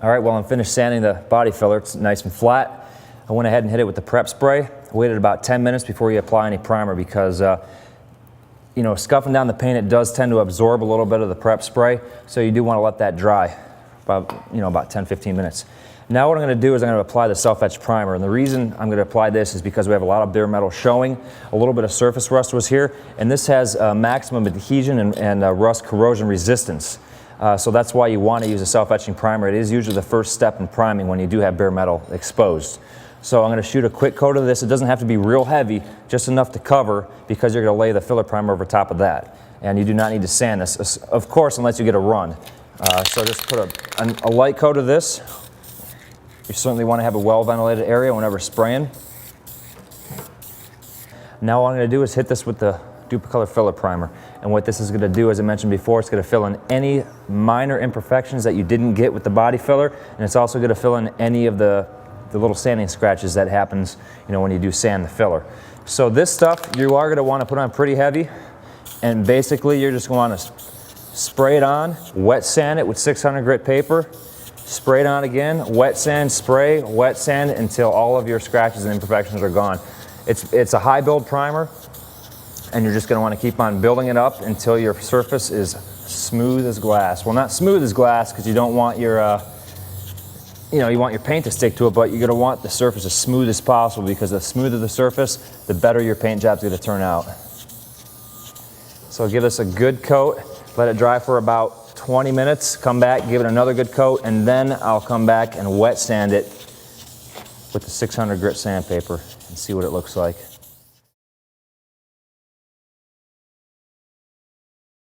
All right, well, I'm finished sanding the body filler. It's nice and flat. I went ahead and hit it with the prep spray. I waited about 10 minutes before you apply any primer because you know, scuffing down the paint, it does tend to absorb a little bit of the prep spray, so you do want to let that dry about 10-15 minutes. Now what I'm going to do is I'm going to apply the self-etch primer, and the reason I'm going to apply this is because we have a lot of bare metal showing. A little bit of surface rust was here, and this has maximum adhesion and rust corrosion resistance. So that's why you want to use a self-etching primer. It is usually the first step in priming when you do have bare metal exposed. So I'm going to shoot a quick coat of this. It doesn't have to be real heavy, just enough to cover, because you're going to lay the filler primer over top of that. And you do not need to sand this, of course, unless you get a run. So just put a light coat of this. You certainly want to have a well-ventilated area whenever spraying. Now what I'm going to do is hit this with the Dupli-Color filler primer. And what this is going to do, as I mentioned before, it's going to fill in any minor imperfections that you didn't get with the body filler, and it's also going to fill in any of the little sanding scratches that happens, when you do sand the filler. So this stuff you are going to want to put on pretty heavy, and basically you're just going to want to spray it on, wet sand it with 600 grit paper, spray it on again, wet sand, spray, wet sand until all of your scratches and imperfections are gone. It's a high build primer, and you're just going to want to keep on building it up until your surface is smooth as glass. Well, not smooth as glass, because you don't want your you want your paint to stick to it, but you're going to want the surface as smooth as possible, because the smoother the surface, the better your paint job's going to turn out. So give this a good coat, let it dry for about 20 minutes, come back, give it another good coat, and then I'll come back and wet sand it with the 600 grit sandpaper and see what it looks like.